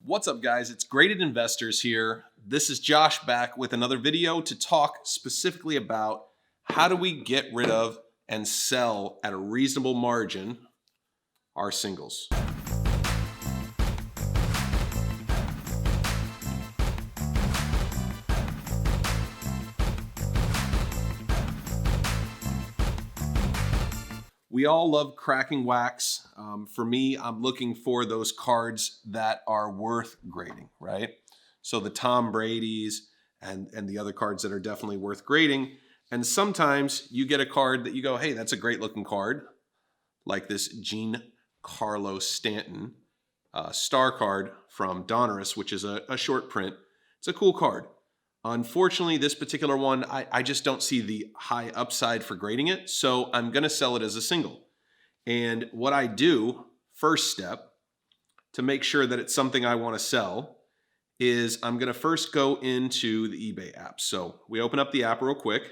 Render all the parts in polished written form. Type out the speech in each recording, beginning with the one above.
What's up, guys? It's Graded Investors here. This is Josh back with another video to talk specifically about how do we get rid of and sell at a reasonable margin our singles. We all love cracking wax. For me, I'm looking for those cards that are worth grading, right? So the Tom Brady's and the other cards that are definitely worth grading. And sometimes you get a card that you go, hey, that's a great looking card, like this Giancarlo Stanton star card from Donruss, which is a short print. It's a cool card. Unfortunately, this particular one, I just don't see the high upside for grading it, so I'm going to sell it as a single. And what I do, first step, to make sure that it's something I want to sell, is I'm going to first go into the eBay app. So we open up the app real quick,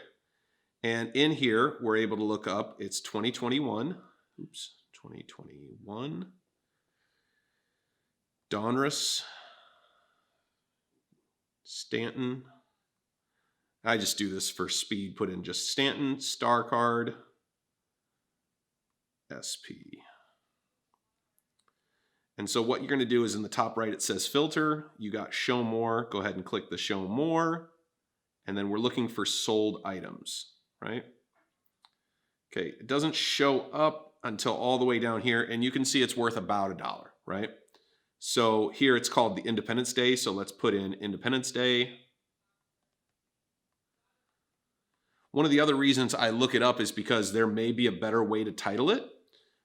and in here, we're able to look up, it's 2021, 2021, Donruss, Stanton. I just do this for speed, put in just Stanton, star card, SP. And so what you're going to do is in the top right, it says filter. You got show more. Go ahead and click the show more. And then we're looking for sold items, right? Okay, it doesn't show up until all the way down here. And you can see it's worth about $1, right? So here it's called the Independence Day. So let's put in Independence Day. One of the other reasons I look it up is because there may be a better way to title it.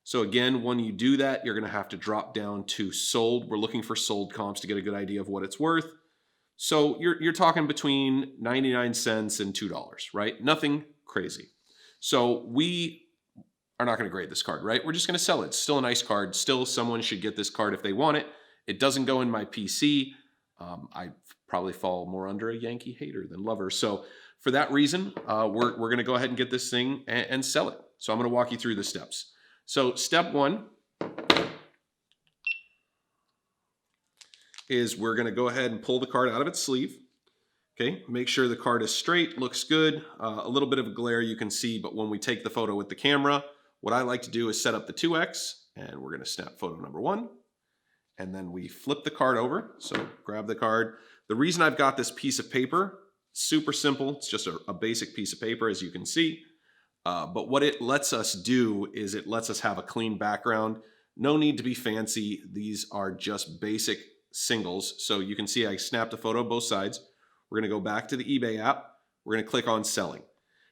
So again, when you do that, you're going to have to drop down to sold. We're looking for sold comps to get a good idea of what it's worth. So you're talking between 99 cents and $2, right? Nothing crazy. So we are not going to grade this card, right? We're just going to sell it. It's still a nice card. Still, someone should get this card if they want it. It doesn't go in my PC. I probably fall more under a Yankee hater than lover. So for that reason, we're going to go ahead and get this thing and sell it. So I'm going to walk you through the steps. So step one is we're going to go ahead and pull the card out of its sleeve. Okay, make sure the card is straight, looks good. A little bit of a glare you can see, but when we take the photo with the camera, what I like to do is set up the 2x, and we're going to snap photo number 1. And then we flip the card over. So grab the card. The reason I've got this piece of paper, super simple. It's just a basic piece of paper, as you can see. But what it lets us do is it lets us have a clean background. No need to be fancy. These are just basic singles. So you can see I snapped a photo of both sides. We're going to go back to the eBay app. We're going to click on selling.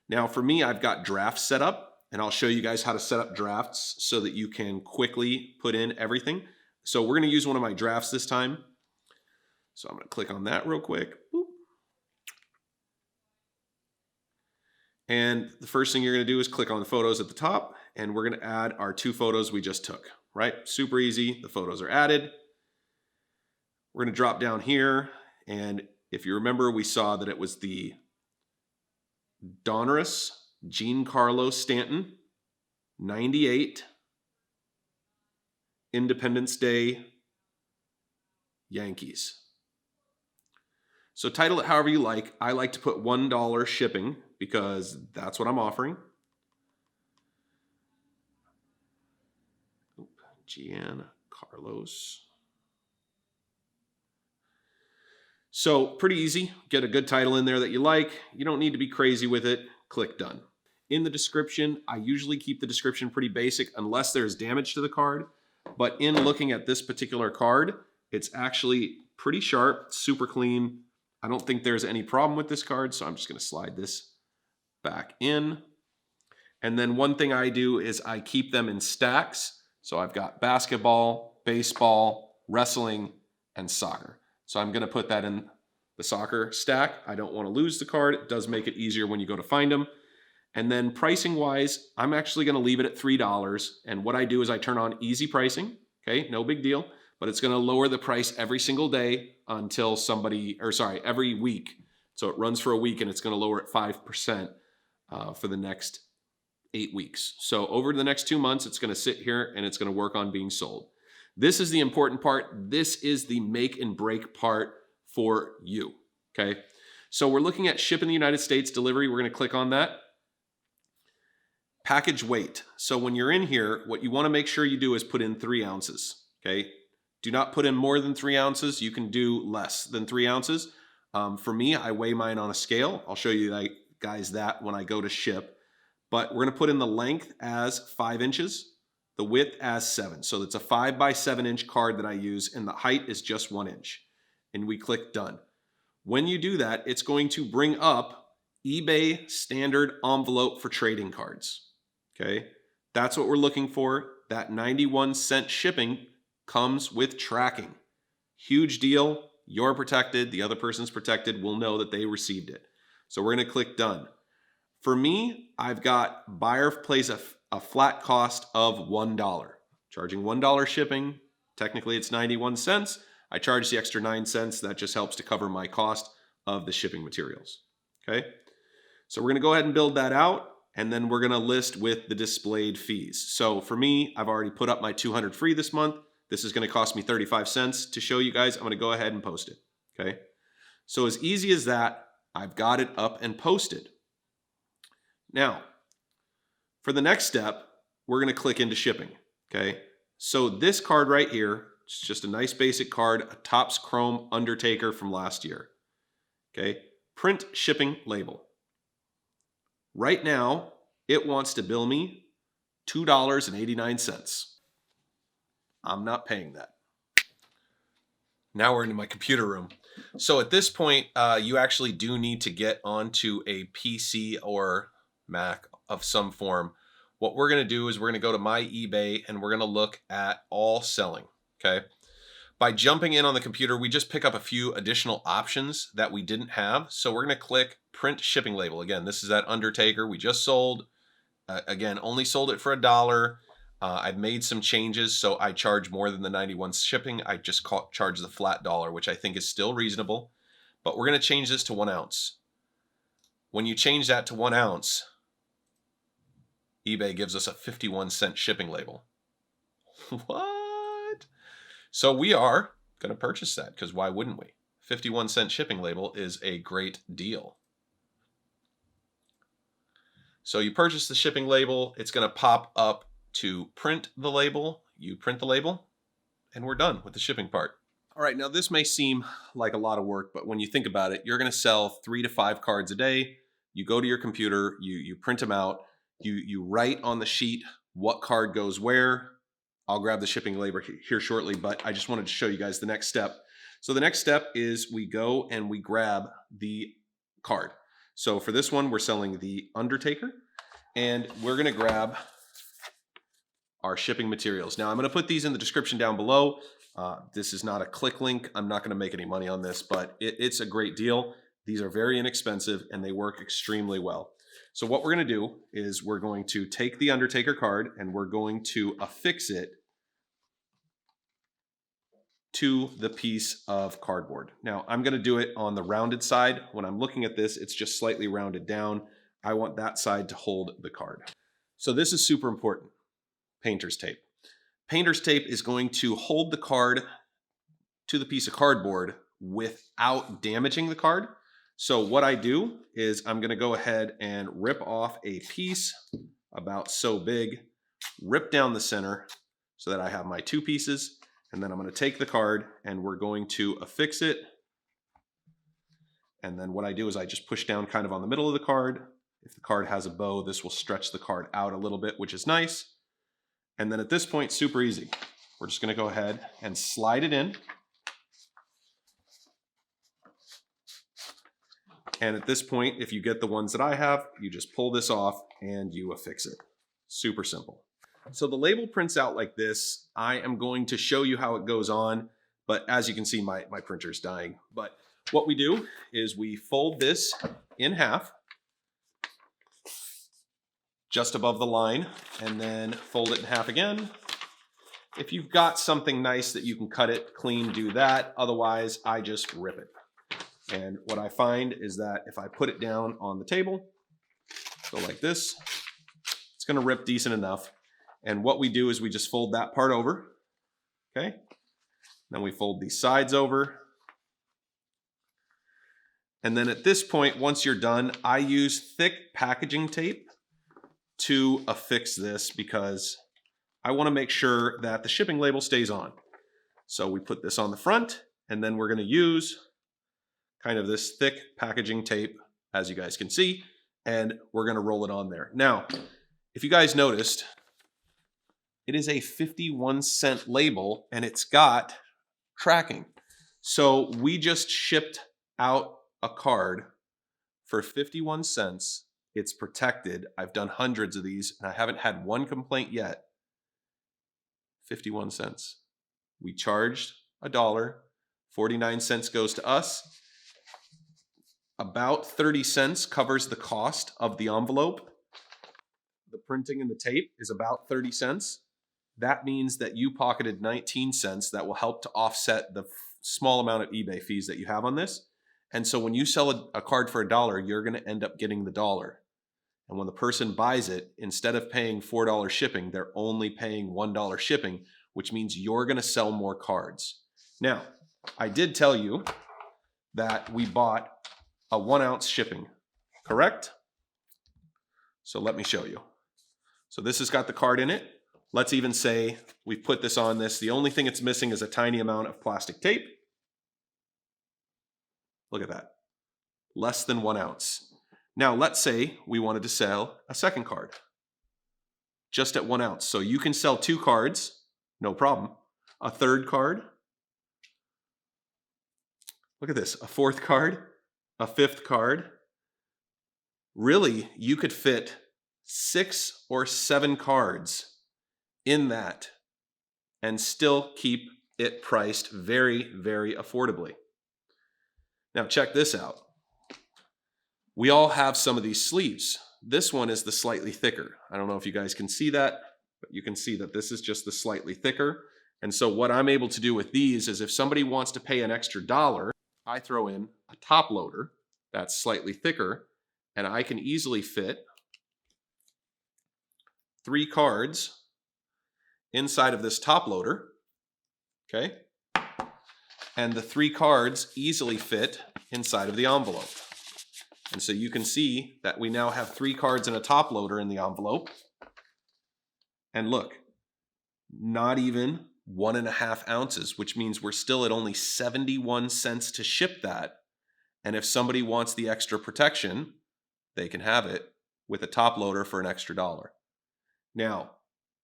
Now for me, I've got drafts set up, and I'll show you guys how to set up drafts so that you can quickly put in everything. So we're going to use one of my drafts this time. So I'm going to click on that real quick. Boop. And the first thing you're going to do is click on the photos at the top, and we're going to add our 2 photos we just took, right? Super easy. The photos are added. We're going to drop down here, and if you remember, we saw that it was the Donruss Giancarlo Stanton 98 Independence Day Yankees. So title it however you like. I like to put $1 shipping because that's what I'm offering. Giancarlos. So pretty easy. Get a good title in there that you like. You don't need to be crazy with it. Click done. In the description, I usually keep the description pretty basic unless there's damage to the card. But in looking at this particular card, it's actually pretty sharp, super clean. I don't think there's any problem with this card, so I'm just going to slide this back in. And then one thing I do is I keep them in stacks. So I've got basketball, baseball, wrestling, and soccer. So I'm going to put that in the soccer stack. I don't want to lose the card. It does make it easier when you go to find them. And then pricing wise, I'm actually going to leave it at $3. And what I do is I turn on easy pricing. Okay, no big deal. But it's going to lower the price every single day until every week. So it runs for a week, and it's going to lower it 5% for the next 8 weeks. So over the next 2 months, it's going to sit here and it's going to work on being sold. This is the important part. This is the make and break part for you, okay? So we're looking at ship in the United States delivery. We're gonna click on that. Package weight. So when you're in here, what you wanna make sure you do is put in 3 ounces, okay? Do not put in more than 3 ounces. You can do less than 3 ounces. For me, I weigh mine on a scale. I'll show you guys that when I go to ship. But we're gonna put in the length as 5 inches, the width as 7. So it's a 5 by 7 inch card that I use, and the height is just 1 inch. And we click done. When you do that, it's going to bring up eBay standard envelope for trading cards. Okay, that's what we're looking for. That 91-cent shipping comes with tracking. Huge deal. You're protected. The other person's protected. We'll know that they received it. So we're going to click done. For me, I've got buyer plays a flat cost of $1. Charging $1 shipping. Technically, it's 91 cents. I charge the extra 9 cents. That just helps to cover my cost of the shipping materials. Okay, so we're going to go ahead and build that out. And then we're going to list with the displayed fees. So for me, I've already put up my 200 free this month. This is going to cost me 35 cents to show you guys. I'm going to go ahead and post it. Okay. So as easy as that, I've got it up and posted. Now, for the next step, we're going to click into shipping. Okay. So this card right here, it's just a nice basic card, a Topps Chrome Undertaker from last year. Okay. Print shipping label. Right now, it wants to bill me $2.89. I'm not paying that. Now we're into my computer room. So at this point, you actually do need to get onto a PC or Mac of some form. What we're going to do is we're going to go to my eBay and we're going to look at all selling. Okay. By jumping in on the computer, we just pick up a few additional options that we didn't have. So we're going to click print shipping label. Again, this is that Undertaker we just sold. Again, only sold it for $1. I've made some changes, so I charge more than the 91 shipping. I just charge the flat $1, which I think is still reasonable. But we're going to change this to 1 ounce. When you change that to 1 ounce, eBay gives us a 51-cent shipping label. What? So we are going to purchase that, because why wouldn't we? 51-cent shipping label is a great deal. So you purchase the shipping label. It's going to pop up to print the label. You print the label, and we're done with the shipping part. All right, now this may seem like a lot of work, but when you think about it, you're going to sell 3 to 5 cards a day. You go to your computer, you print them out, you write on the sheet what card goes where. I'll grab the shipping label here shortly, but I just wanted to show you guys the next step. So the next step is we go and we grab the card. So for this one, we're selling the Undertaker, and we're going to grab our shipping materials. Now I'm going to put these in the description down below. This is not a click link. I'm not going to make any money on this, but it's a great deal. These are very inexpensive and they work extremely well. So what we're going to do is we're going to take the Undertaker card and we're going to affix it to the piece of cardboard. Now I'm going to do it on the rounded side. When I'm looking at this, it's just slightly rounded down. I want that side to hold the card. So this is super important. Painter's tape. Painter's tape is going to hold the card to the piece of cardboard without damaging the card. So what I do is I'm going to go ahead and rip off a piece about so big, rip down the center so that I have my 2 pieces. And then I'm going to take the card and we're going to affix it. And then what I do is I just push down kind of on the middle of the card. If the card has a bow, this will stretch the card out a little bit, which is nice. And then at this point, super easy. We're just going to go ahead and slide it in. And at this point, if you get the ones that I have, you just pull this off and you affix it. Super simple. So the label prints out like this. I am going to show you how it goes on, but as you can see, my printer's dying. But what we do is we fold this in half, just above the line, and then fold it in half again. If you've got something nice that you can cut it clean, do that. Otherwise, I just rip it. And what I find is that if I put it down on the table, go like this, it's going to rip decent enough. And what we do is we just fold that part over. Okay. Then we fold these sides over. And then at this point, once you're done, I use thick packaging tape to affix this because I want to make sure that the shipping label stays on. So we put this on the front, and then we're going to use kind of this thick packaging tape, as you guys can see, and we're going to roll it on there. Now, if you guys noticed, it is a 51-cent label, and it's got tracking. So we just shipped out a card for 51 cents. It's protected. I've done hundreds of these, and I haven't had one complaint yet. 51 cents. We charged $1. 49 cents goes to us. About 30 cents covers the cost of the envelope. The printing and the tape is about 30 cents. That means that you pocketed 19 cents. That will help to offset the small amount of eBay fees that you have on this. And so when you sell a card for $1, you're going to end up getting the dollar. And when the person buys it, instead of paying $4 shipping, they're only paying $1 shipping, which means you're going to sell more cards. Now, I did tell you that we bought a 1-ounce shipping, correct? So let me show you. So this has got the card in it. Let's even say we put this on this. The only thing it's missing is a tiny amount of plastic tape. Look at that. Less than 1 ounce. Now, let's say we wanted to sell a second card just at 1 ounce. So you can sell 2 cards, no problem. A third card. Look at this. A fourth card, a fifth card. Really, you could fit 6 or 7 cards in that and still keep it priced very, very affordably. Now check this out. We all have some of these sleeves. This one is the slightly thicker. I don't know if you guys can see that, but you can see that this is just the slightly thicker. And so what I'm able to do with these is if somebody wants to pay an extra $1, I throw in a top loader that's slightly thicker, and I can easily fit 3 cards inside of this top loader, okay? And the 3 cards easily fit inside of the envelope. And so you can see that we now have 3 cards and a top loader in the envelope. And look, not even 1.5 ounces, which means we're still at only 71 cents to ship that. And if somebody wants the extra protection, they can have it with a top loader for an extra $1. Now,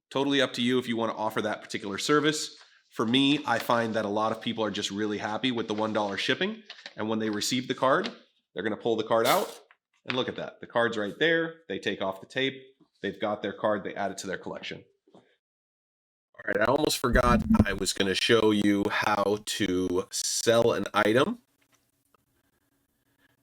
totally up to you if you want to offer that particular service. For me, I find that a lot of people are just really happy with the $1 shipping. And when they receive the card, they're going to pull the card out. And look at that. The card's right there. They take off the tape. They've got their card. They add it to their collection. All right, I almost forgot I was going to show you how to sell an item.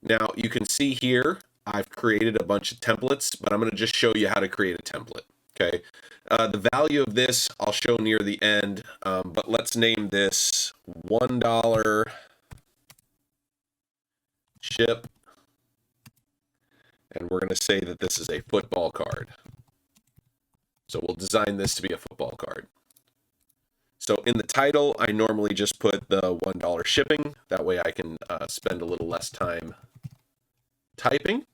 Now, you can see here, I've created a bunch of templates, but I'm going to just show you how to create a template. Okay, the value of this I'll show near the end, but let's name this $1 ship, and we're going to say that this is a football card. So we'll design this to be a football card. So in the title, I normally just put the $1 shipping. That way I can spend a little less time typing.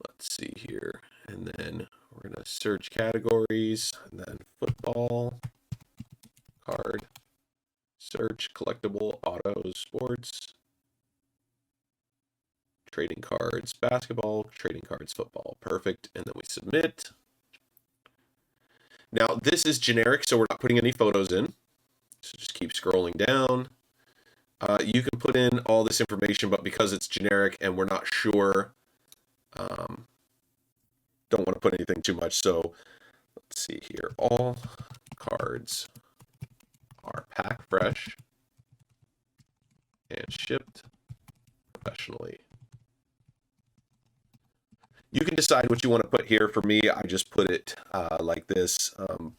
Let's see here. And then we're going to search categories, and then football, card, search, collectible, auto, sports, trading cards, basketball, trading cards, football. Perfect. And then we submit. Now, this is generic, so we're not putting any photos in. So just keep scrolling down. You can put in all this information, but because it's generic and we're not sure, don't want to put anything too much. So let's see here. All cards are packed fresh and shipped professionally. You can decide what you want to put here. For me, I just put it like this.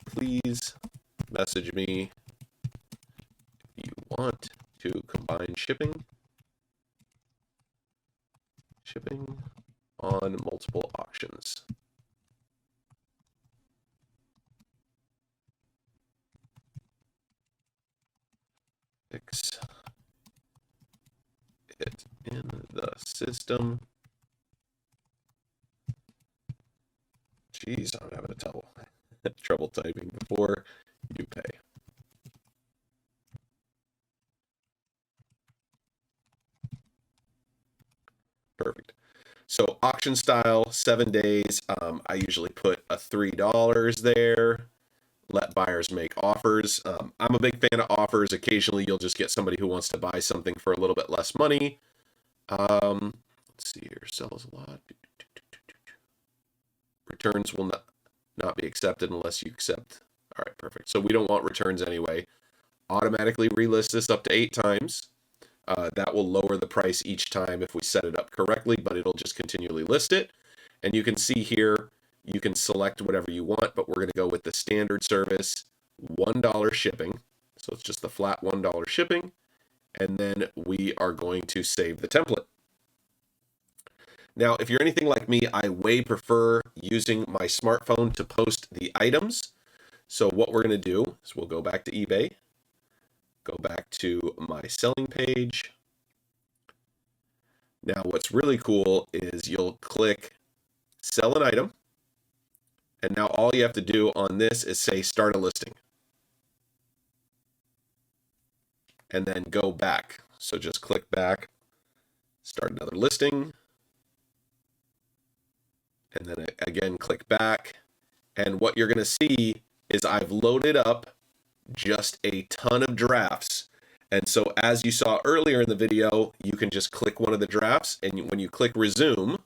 Please message me if you want to combine shipping on multiple auctions. fix it in the system. Jeez, I'm having trouble typing before you pay. Perfect. So auction style, 7 days. I usually put a $3 there. Let buyers make offers. I'm a big fan of offers. Occasionally, you'll just get somebody who wants to buy something for a little bit less money. Let's see here. Sells a lot. Returns will not be accepted unless you accept. All right, perfect. So we don't want returns anyway. Automatically relist this up to 8 times. That will lower the price each time if we set it up correctly, but it'll just continually list it. And you can see here, you can select whatever you want, but we're going to go with the standard service, $1 shipping. So it's just the flat $1 shipping. And then we are going to save the template. Now, if you're anything like me, I way prefer using my smartphone to post the items. So what we're going to do is we'll go back to eBay, go back to my selling page. Now, what's really cool is you'll click sell an item. And now all you have to do on this is say start a listing. And then go back. So just click back, start another listing. And then again, click back. And what you're going to see is I've loaded up just a ton of drafts. And so as you saw earlier in the video, you can just click one of the drafts. And when you click resume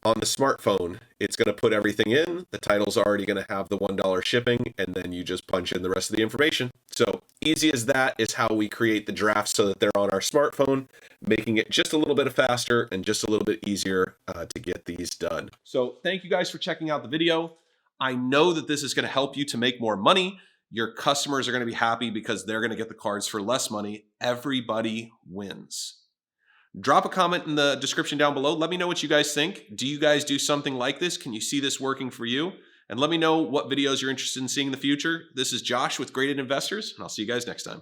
on the smartphone, it's going to put everything in. The title's already going to have the $1 shipping, and then you just punch in the rest of the information. So easy as that is how we create the drafts so that they're on our smartphone, making it just a little bit faster and just a little bit easier to get these done. So thank you guys for checking out the video. I know that this is going to help you to make more money. Your customers are going to be happy because they're going to get the cards for less money. Everybody wins. Drop a comment in the description down below. Let me know what you guys think. Do you guys do something like this? Can you see this working for you? And let me know what videos you're interested in seeing in the future. This is Josh with Graded Investors, and I'll see you guys next time.